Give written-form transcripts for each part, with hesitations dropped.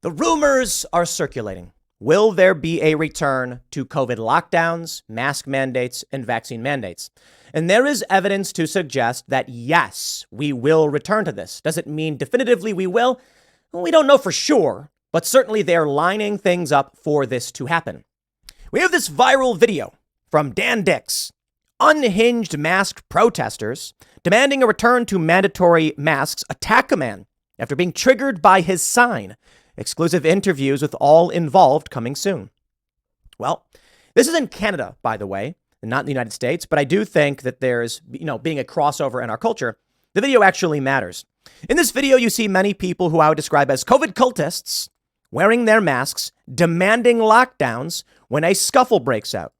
The rumors are circulating. Will there be a return to COVID lockdowns, mask mandates, and vaccine mandates? And there is evidence to suggest that, yes, we will return to this. Does it mean definitively we will? Well, we don't know for sure, but certainly they're lining things up for this to happen. We have this viral video from Dan Dix. Unhinged masked protesters demanding a return to mandatory masks attack a man after being triggered by his sign. Exclusive interviews with all involved coming soon. Well, this is in Canada, by the way, and not in the United States, but I do think that there's, being a crossover in our culture, the video actually matters. In this video, you see many people who I would describe as COVID cultists wearing their masks, demanding lockdowns when a scuffle breaks out.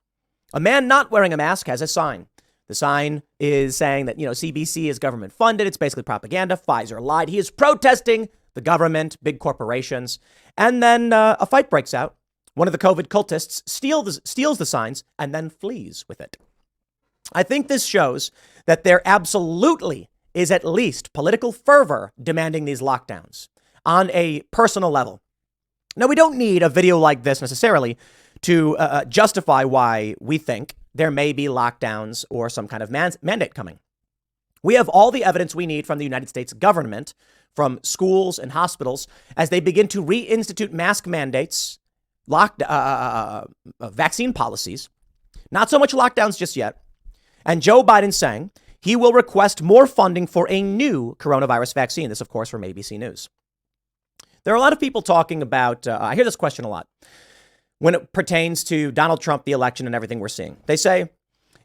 A man not wearing a mask has a sign. The sign is saying that, CBC is government funded. It's basically propaganda. Pfizer lied. He is protesting the government, big corporations. And then a fight breaks out. One of the COVID cultists steals the signs and then flees with it. I think this shows that there absolutely is at least political fervor demanding these lockdowns on a personal level. Now, we don't need a video like this necessarily to justify why we think there may be lockdowns or some kind of mandate coming. We have all the evidence we need from the United States government, from schools and hospitals, as they begin to reinstitute mask mandates, vaccine policies, not so much lockdowns just yet. And Joe Biden saying he will request more funding for a new coronavirus vaccine. This, of course, from ABC News. There are a lot of people talking about, I hear this question a lot, when it pertains to Donald Trump, the election, and everything we're seeing. They say,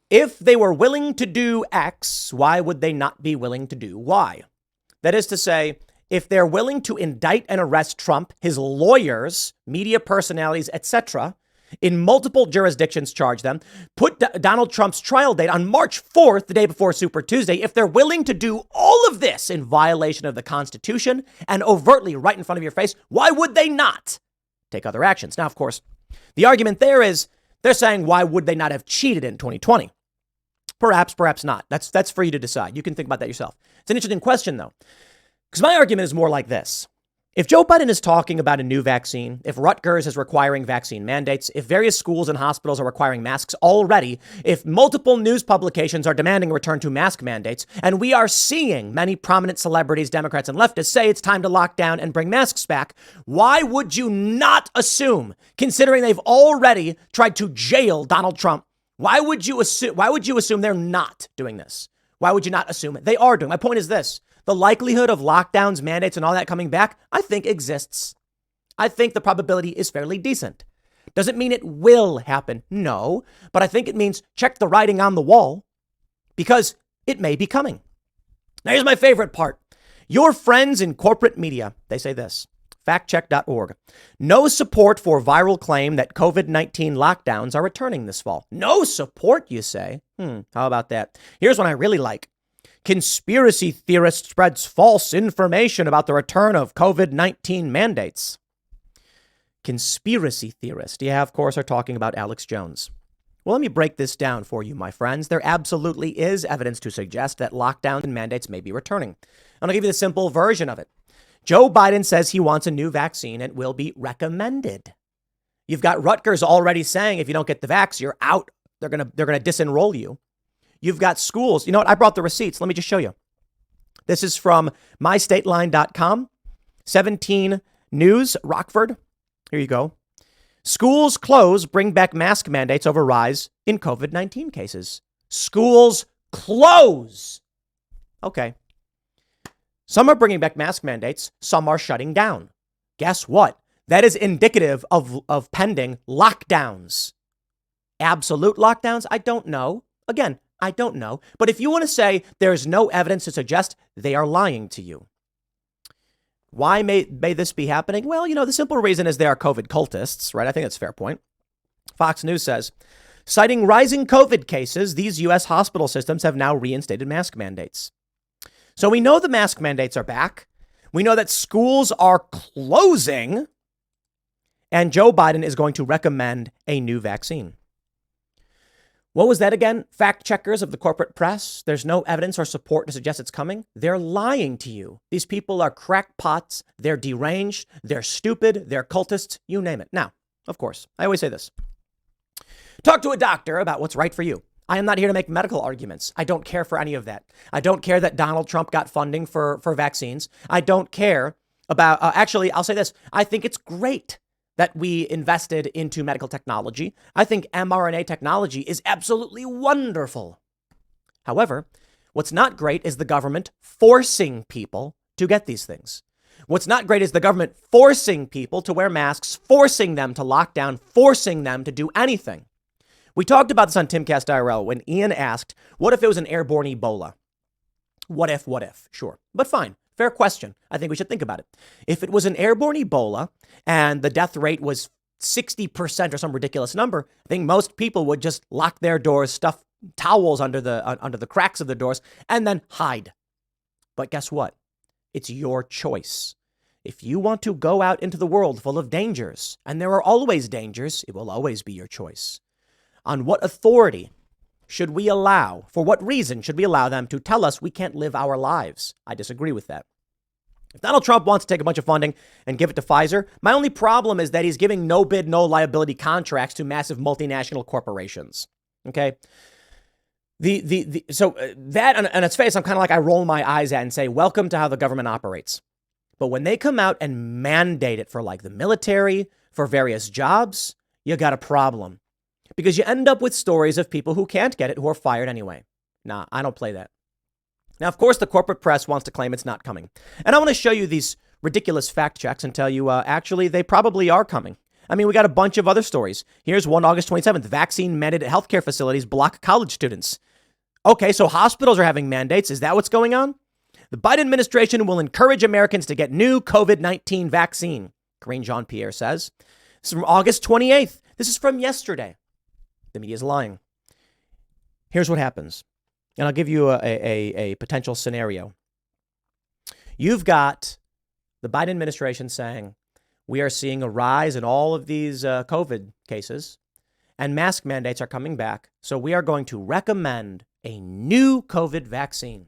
if they were willing to do X, why would they not be willing to do Y? That is to say, if they're willing to indict and arrest Trump, his lawyers, media personalities, etc., in multiple jurisdictions, charge them, put Donald Trump's trial date on March 4th, the day before Super Tuesday, if they're willing to do all of this in violation of the Constitution and overtly right in front of your face, why would they not take other actions? Now, of course, the argument there is they're saying, why would they not have cheated in 2020? Perhaps, perhaps not. That's for you to decide. You can think about that yourself. It's an interesting question, though, because my argument is more like this. If Joe Biden is talking about a new vaccine, if Rutgers is requiring vaccine mandates, if various schools and hospitals are requiring masks already, if multiple news publications are demanding a return to mask mandates, and we are seeing many prominent celebrities, Democrats and leftists say it's time to lock down and bring masks back, why would you not assume, considering they've already tried to jail Donald Trump, why would you assume they're not doing this? Why would you not assume it? They are doing. My point is this. The likelihood of lockdowns, mandates, and all that coming back, I think exists. I think the probability is fairly decent. Doesn't mean it will happen. No, but I think it means check the writing on the wall because it may be coming. Now, here's my favorite part. Your friends in corporate media, they say this, factcheck.org. No support for viral claim that COVID-19 lockdowns are returning this fall. No support, you say? How about that? Here's one I really like. Conspiracy theorist spreads false information about the return of COVID-19 mandates. Conspiracy theorist. Yeah, of course, are talking about Alex Jones. Well, let me break this down for you, my friends. There absolutely is evidence to suggest that lockdowns and mandates may be returning. I'm going to give you the simple version of it. Joe Biden says he wants a new vaccine and will be recommended. You've got Rutgers already saying if you don't get the vax, you're out. They're going to disenroll you. You've got schools. You know what? I brought the receipts. Let me just show you. This is from mystateline.com. 17 News, Rockford. Here you go. Schools close, bring back mask mandates over rise in COVID-19 cases. Schools close. Okay. Some are bringing back mask mandates. Some are shutting down. Guess what? That is indicative of pending lockdowns. Absolute lockdowns? I don't know. Again, I don't know. But if you want to say there's no evidence to suggest, they are lying to you. Why may this be happening? Well, the simple reason is they are COVID cultists, right? I think that's a fair point. Fox News says, citing rising COVID cases, these U.S. hospital systems have now reinstated mask mandates. So we know the mask mandates are back. We know that schools are closing. And Joe Biden is going to recommend a new vaccine. What was that again? Fact checkers of the corporate press. There's no evidence or support to suggest it's coming. They're lying to you. These people are crackpots. They're deranged. They're stupid. They're cultists. You name it. Now, of course, I always say this. Talk to a doctor about what's right for you. I am not here to make medical arguments. I don't care for any of that. I don't care that Donald Trump got funding for vaccines. I don't care about, actually, I'll say this. I think it's great that we invested into medical technology. I think mRNA technology is absolutely wonderful. However, what's not great is the government forcing people to get these things. What's not great is the government forcing people to wear masks, forcing them to lock down, forcing them to do anything. We talked about this on Timcast IRL when Ian asked, what if it was an airborne Ebola? What if? Sure. But fine. Fair question. I think we should think about it. If it was an airborne Ebola and the death rate was 60% or some ridiculous number, I think most people would just lock their doors, stuff towels under the cracks of the doors, and then hide. But guess what? It's your choice. If you want to go out into the world full of dangers, and there are always dangers, it will always be your choice. On what authority should we allow, for what reason should we allow them to tell us we can't live our lives? I disagree with that. If Donald Trump wants to take a bunch of funding and give it to Pfizer, my only problem is that he's giving no bid, no liability contracts to massive multinational corporations. Okay. So that on its face, I'm kind of like, I roll my eyes at and say, welcome to how the government operates. But when they come out and mandate it for like the military, for various jobs, you got a problem. Because you end up with stories of people who can't get it, who are fired anyway. Nah, I don't play that. Now, of course, the corporate press wants to claim it's not coming. And I want to show you these ridiculous fact checks and tell you, actually, they probably are coming. I mean, we got a bunch of other stories. Here's one, August 27th. Vaccine mandated at healthcare facilities block college students. Okay, so hospitals are having mandates. Is that what's going on? The Biden administration will encourage Americans to get new COVID-19 vaccine, Karine Jean-Pierre says. This is from August 28th. This is from yesterday. The media is lying. Here's what happens. And I'll give you a potential scenario. You've got the Biden administration saying, we are seeing a rise in all of these COVID cases and mask mandates are coming back. So we are going to recommend a new COVID vaccine.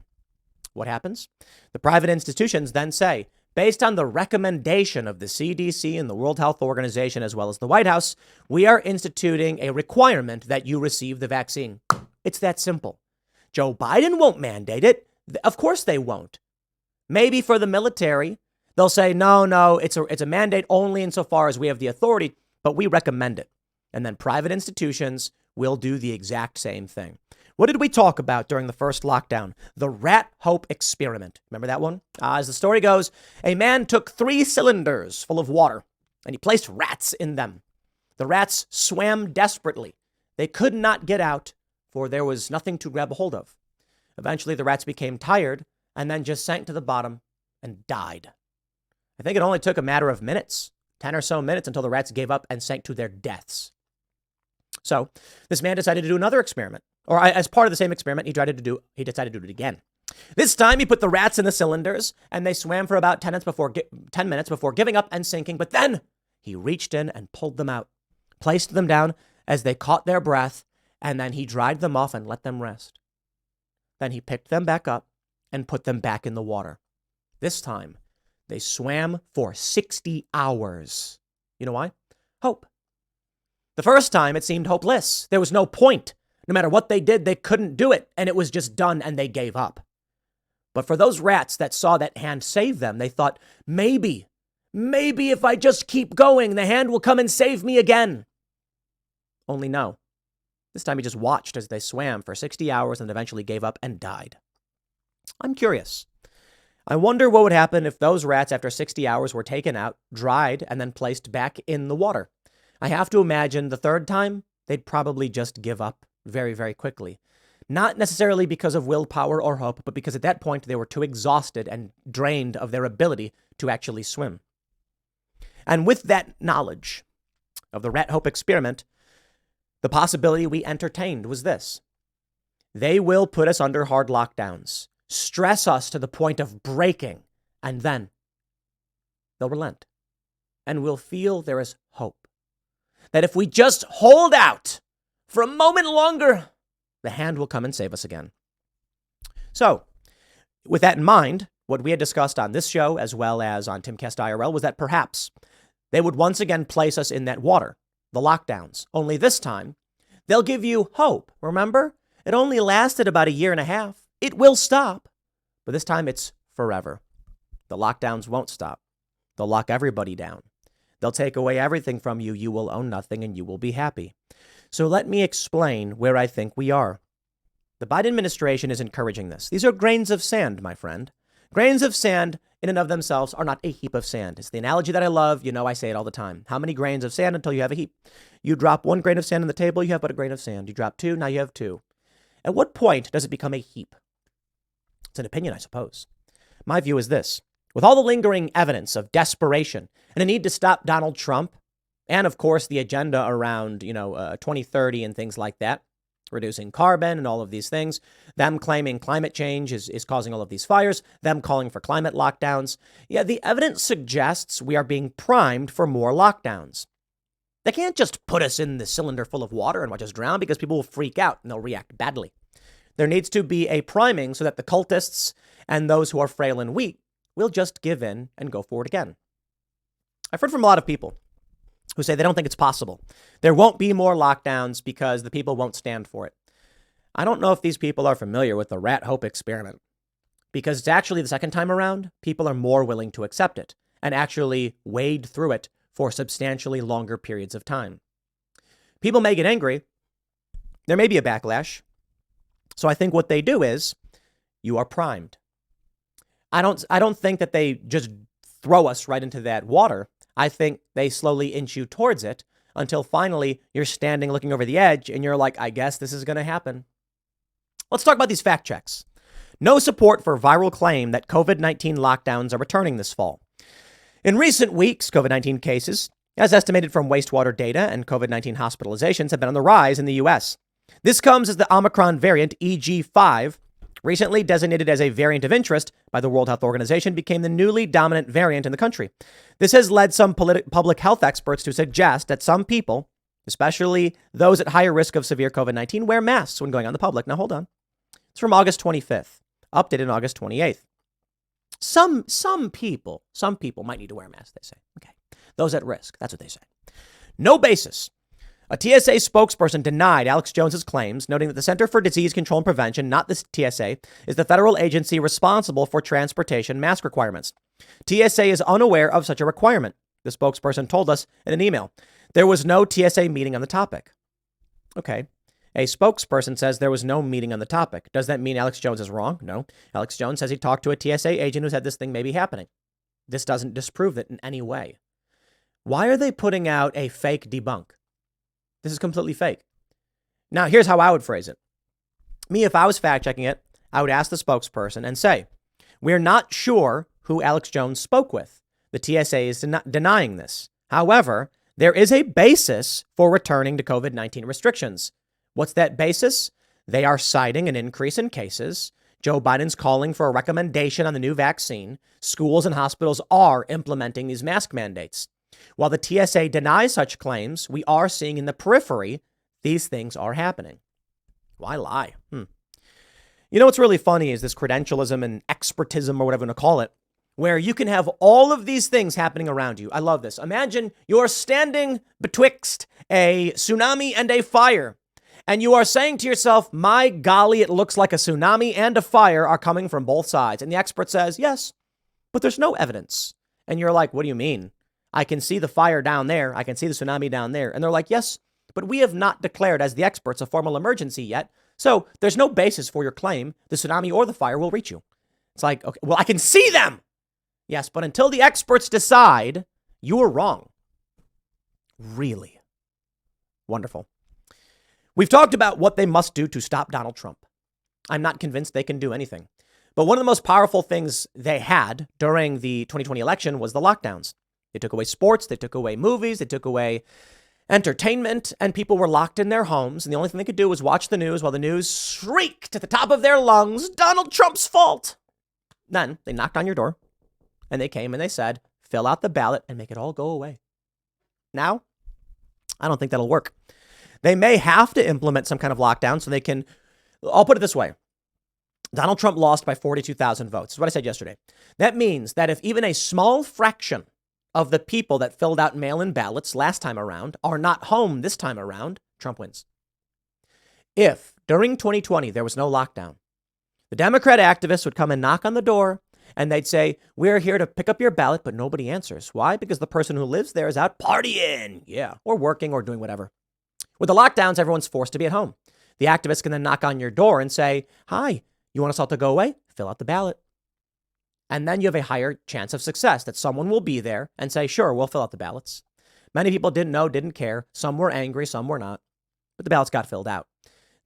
What happens? The private institutions then say, based on the recommendation of the CDC and the World Health Organization, as well as the White House, we are instituting a requirement that you receive the vaccine. It's that simple. Joe Biden won't mandate it. Of course they won't. Maybe for the military, they'll say, no, it's a mandate only insofar as we have the authority, but we recommend it. And then private institutions will do the exact same thing. What did we talk about during the first lockdown? The rat hope experiment. Remember that one? As the story goes, a man took 3 cylinders full of water and he placed rats in them. The rats swam desperately. They could not get out, for there was nothing to grab a hold of. Eventually, the rats became tired and then just sank to the bottom and died. I think it only took a matter of minutes, 10 or so minutes, until the rats gave up and sank to their deaths. So this man decided to do another experiment. Or as part of the same experiment, he decided to do it again. This time, he put the rats in the cylinders, and they swam for about 10 minutes before giving up and sinking. But then he reached in and pulled them out, placed them down as they caught their breath, and then he dried them off and let them rest. Then he picked them back up and put them back in the water. This time, they swam for 60 hours. You know why? Hope. The first time, it seemed hopeless. There was no point. No matter what they did, they couldn't do it, and it was just done, and they gave up. But for those rats that saw that hand save them, they thought, maybe if I just keep going, the hand will come and save me again. Only no. This time he just watched as they swam for 60 hours and eventually gave up and died. I'm curious. I wonder what would happen if those rats, after 60 hours, were taken out, dried, and then placed back in the water. I have to imagine the third time, they'd probably just give up very, very quickly. Not necessarily because of willpower or hope, but because at that point they were too exhausted and drained of their ability to actually swim. And with that knowledge of the rat hope experiment, the possibility we entertained was this. They will put us under hard lockdowns, stress us to the point of breaking, and then they'll relent. And we'll feel there is hope. That if we just hold out for a moment longer, The hand will come and save us again. So, with that in mind, what we had discussed on this show as well as on Timcast IRL was that perhaps they would once again place us in that water, the lockdowns. Only this time, they'll give you hope. Remember? It only lasted about a year and a half. It will stop. But this time it's forever. The lockdowns won't stop. They'll lock everybody down. They'll take away everything from you. You will own nothing and you will be happy. So let me explain where I think we are. The Biden administration is encouraging this. These are grains of sand, my friend. Grains of sand in and of themselves are not a heap of sand. It's the analogy that I love. You know, I say it all the time. How many grains of sand until you have a heap? You drop one grain of sand on the table, you have but a grain of sand. You drop two, now you have two. At what point does it become a heap? It's an opinion, I suppose. My view is this. With all the lingering evidence of desperation and a need to stop Donald Trump, and of course the agenda around, 2030 and things like that, reducing carbon and all of these things, them claiming climate change is causing all of these fires, them calling for climate lockdowns. Yeah, the evidence suggests we are being primed for more lockdowns. They can't just put us in the cylinder full of water and watch us drown because people will freak out and they'll react badly. There needs to be a priming so that the cultists and those who are frail and weak will just give in and go forward again. I've heard from a lot of people who say they don't think it's possible. There won't be more lockdowns because the people won't stand for it. I don't know if these people are familiar with the rat hope experiment, because it's actually the second time around, people are more willing to accept it and actually wade through it for substantially longer periods of time. People may get angry. There may be a backlash. So I think what they do is you are primed. I don't think that they just throw us right into that water. I think they slowly inch you towards it until finally you're standing looking over the edge and you're like, I guess this is going to happen. Let's talk about these fact checks. No support for viral claim that COVID-19 lockdowns are returning this fall. In recent weeks, COVID-19 cases, as estimated from wastewater data, and COVID-19 hospitalizations have been on the rise in the U.S. This comes as the Omicron variant EG5, recently designated as a variant of interest by the World Health Organization, became the newly dominant variant in the country. This has led some public health experts to suggest that some people, especially those at higher risk of severe COVID-19, wear masks when going out in the public. Now, hold on. It's from August 25th, updated on August 28th. Some people might need to wear a mask, they say. Okay. Those at risk, that's what they say. No basis. A TSA spokesperson denied Alex Jones's claims, noting that the Center for Disease Control and Prevention, not the TSA, is the federal agency responsible for transportation mask requirements. TSA is unaware of such a requirement, the spokesperson told us in an email. There was no TSA meeting on the topic. Okay. A spokesperson says there was no meeting on the topic. Does that mean Alex Jones is wrong? No. Alex Jones says he talked to a TSA agent who said this thing may be happening. This doesn't disprove it in any way. Why are they putting out a fake debunk? This is completely fake. Now, here's how I would phrase it. Me, if I was fact checking it, I would ask the spokesperson and say, we're not sure who Alex Jones spoke with. The TSA is denying this. However, there is a basis for returning to COVID-19 restrictions. What's that basis? They are citing an increase in cases. Joe Biden's calling for a recommendation on the new vaccine. Schools and hospitals are implementing these mask mandates. While the TSA denies such claims, we are seeing in the periphery these things are happening. Why lie? You know what's really funny is this credentialism and expertism, or whatever you want to call it, where you can have all of these things happening around you. I love this. Imagine you're standing betwixt a tsunami and a fire, and you are saying to yourself, my golly, it looks like a tsunami and a fire are coming from both sides. And the expert says, yes, but there's no evidence. And you're like, what do you mean? I can see the fire down there. I can see the tsunami down there. And they're like, yes, but we have not declared as the experts a formal emergency yet. So there's no basis for your claim the tsunami or the fire will reach you. It's like, okay, well, I can see them. Yes, but until the experts decide, you are wrong. Really? Wonderful. We've talked about what they must do to stop Donald Trump. I'm not convinced they can do anything. But one of the most powerful things they had during the 2020 election was the lockdowns. They took away sports, they took away movies, they took away entertainment, and people were locked in their homes. And the only thing they could do was watch the news while the news shrieked at the top of their lungs, Donald Trump's fault. Then they knocked on your door and they came and they said, fill out the ballot and make it all go away. Now, I don't think that'll work. They may have to implement some kind of lockdown so they can I'll put it this way. Donald Trump lost by 42,000 votes. That's what I said yesterday. That means that if even a small fraction of the people that filled out mail-in ballots last time around are not home this time around, Trump wins. If during 2020 there was no lockdown, the Democrat activists would come and knock on the door and they'd say, we're here to pick up your ballot, but nobody answers. Why? Because the person who lives there is out partying. Yeah. Or working or doing whatever. With the lockdowns, everyone's forced to be at home. The activists can then knock on your door and say, hi, you want us all to go away? Fill out the ballot. And then you have a higher chance of success that someone will be there and say, sure, we'll fill out the ballots. Many people didn't know, didn't care. Some were angry, some were not. But the ballots got filled out.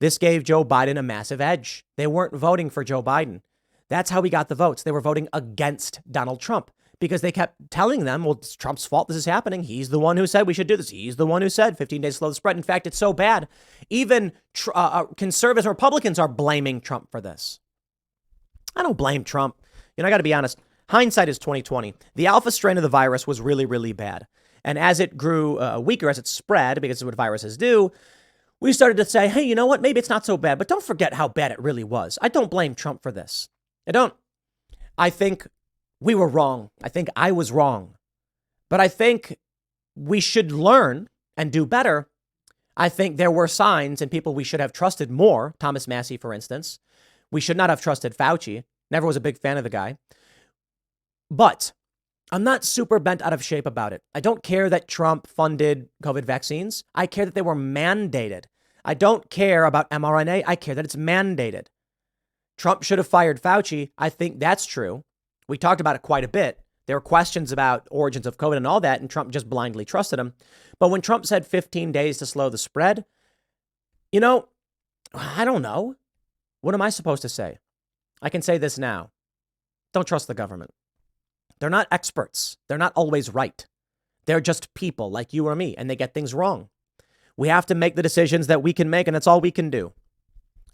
This gave Joe Biden a massive edge. They weren't voting for Joe Biden. That's how he got the votes. They were voting against Donald Trump because they kept telling them, well, it's Trump's fault this is happening. He's the one who said we should do this. He's the one who said 15 days slow the spread. In fact, it's so bad. Even conservatives and Republicans are blaming Trump for this. I don't blame Trump. You know, I got to be honest. Hindsight is 2020. The alpha strain of the virus was really, really bad. And as it grew weaker, as it spread, because it's what viruses do, we started to say, hey, you know what? Maybe it's not so bad, but don't forget how bad it really was. I don't blame Trump for this. I don't. I think we were wrong. I think I was wrong. But I think we should learn and do better. I think there were signs and people we should have trusted more. Thomas Massie, for instance. We should not have trusted Fauci. Never was a big fan of the guy. But I'm not super bent out of shape about it. I don't care that Trump funded COVID vaccines. I care that they were mandated. I don't care about mRNA. I care that it's mandated. Trump should have fired Fauci. I think that's true. We talked about it quite a bit. There were questions about origins of COVID and all that, and Trump just blindly trusted him. But when Trump said 15 days to slow the spread, you know, I don't know. What am I supposed to say? I can say this now. Don't trust the government. They're not experts. They're not always right. They're just people like you or me, and they get things wrong. We have to make the decisions that we can make, and that's all we can do.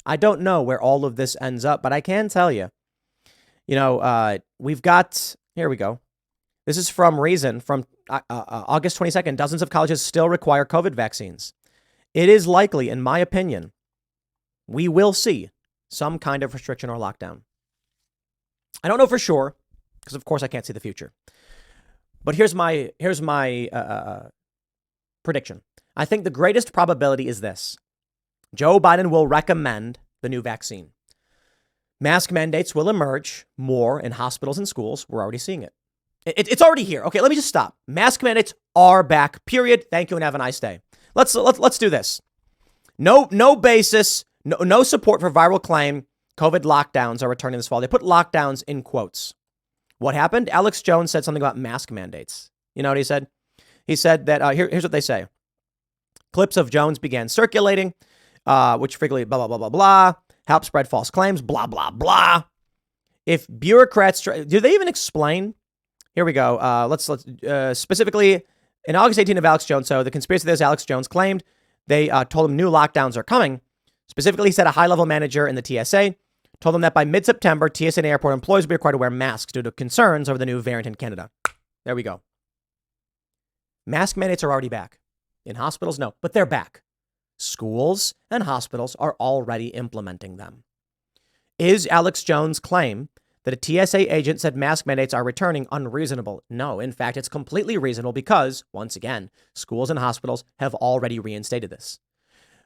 I don't know where all of this ends up, but I can tell you, we've got, here we go. This is from Reason from August 22nd. Dozens of colleges still require COVID vaccines. It is likely, in my opinion, we will see some kind of restriction or lockdown. I don't know for sure, because of course I can't see the future. But here's my prediction. I think the greatest probability is this. Joe Biden will recommend the new vaccine. Mask mandates will emerge more in hospitals and schools. We're already seeing it. It's already here. Okay, let me just stop. Mask mandates are back, period. Thank you and have a nice day. Let's do this. No basis, no support for viral claim. COVID lockdowns are returning this fall. They put lockdowns in quotes. What happened? Alex Jones said something about mask mandates. You know what he said? He said that, here's what they say. Clips of Jones began circulating, which frequently blah, blah, blah, blah, blah, help spread false claims, blah, blah, blah. If bureaucrats, do they even explain? Here we go. Let's specifically, in August 18th of Alex Jones, so the conspiracy there's Alex Jones claimed they told him new lockdowns are coming. Specifically, he said a high-level manager in the TSA told them that by mid-September, TSA and airport employees will be required to wear masks due to concerns over the new variant in Canada. There we go. Mask mandates are already back. In hospitals, no, but they're back. Schools and hospitals are already implementing them. Is Alex Jones' claim that a TSA agent said mask mandates are returning unreasonable? No, in fact, it's completely reasonable because, once again, schools and hospitals have already reinstated this.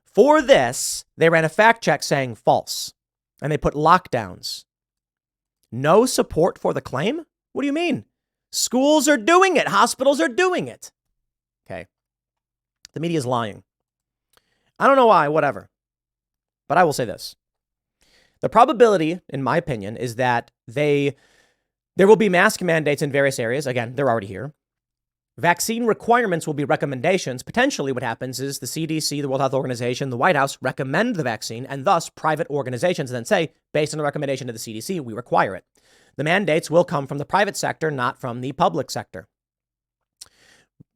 For this, they ran a fact check saying false, and they put lockdowns. No support for the claim? What do you mean? Schools are doing it. Hospitals are doing it. Okay. The media is lying. I don't know why, whatever. But I will say this. The probability, in my opinion, is that there will be mask mandates in various areas. Again, they're already here. Vaccine requirements will be recommendations. Potentially what happens is the CDC, the World Health Organization, the White House recommend the vaccine, and thus private organizations then say, based on the recommendation of the CDC, we require it. The mandates will come from the private sector, not from the public sector.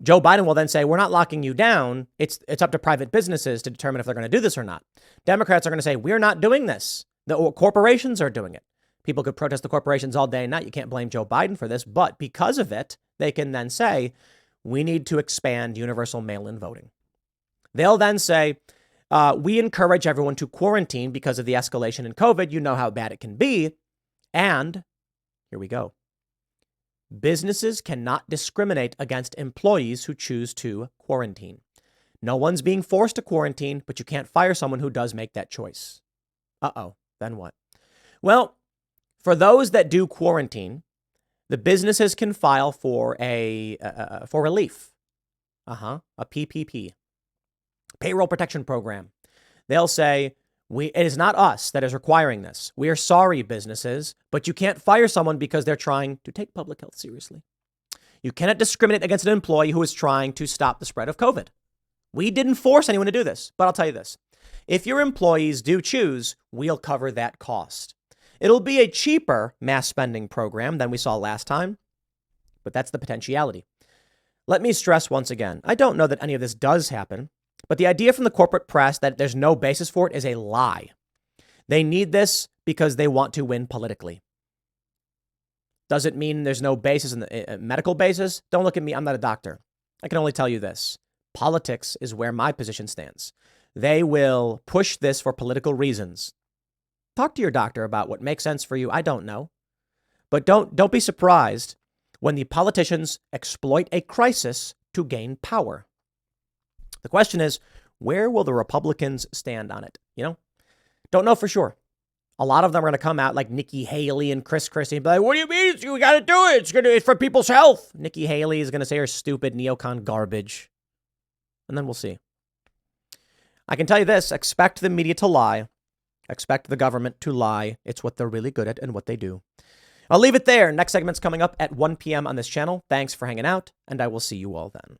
Joe Biden will then say, we're not locking you down. It's up to private businesses to determine if they're going to do this or not. Democrats are going to say, we're not doing this. The corporations are doing it. People could protest the corporations all day and night. You can't blame Joe Biden for this. But because of it, they can then say, we need to expand universal mail-in voting. They'll then say, We encourage everyone to quarantine because of the escalation in COVID. You know how bad it can be. And here we go. Businesses cannot discriminate against employees who choose to quarantine. No one's being forced to quarantine, but you can't fire someone who does make that choice. Uh-oh, then what? Well, for those that do quarantine, the businesses can file for for relief. A PPP, payroll protection program. They'll say, it is not us that is requiring this. We are sorry, businesses, but you can't fire someone because they're trying to take public health seriously. You cannot discriminate against an employee who is trying to stop the spread of COVID. We didn't force anyone to do this, but I'll tell you this. If your employees do choose, we'll cover that cost. It'll be a cheaper mass spending program than we saw last time, but that's the potentiality. Let me stress once again, I don't know that any of this does happen, but the idea from the corporate press that there's no basis for it is a lie. They need this because they want to win politically. Does it mean there's no basis in the medical basis? Don't look at me. I'm not a doctor. I can only tell you this. Politics is where my position stands. They will push this for political reasons. Talk to your doctor about what makes sense for you. I don't know. But don't be surprised when the politicians exploit a crisis to gain power. The question is, where will the Republicans stand on it? Don't know for sure. A lot of them are going to come out like Nikki Haley and Chris Christie and be like, what do you mean? We got to do it. It's for people's health. Nikki Haley is going to say her stupid neocon garbage. And then we'll see. I can tell you this, expect the media to lie. Expect the government to lie. It's what they're really good at and what they do. I'll leave it there. Next segment's coming up at 1 p.m. on this channel. Thanks for hanging out, and I will see you all then.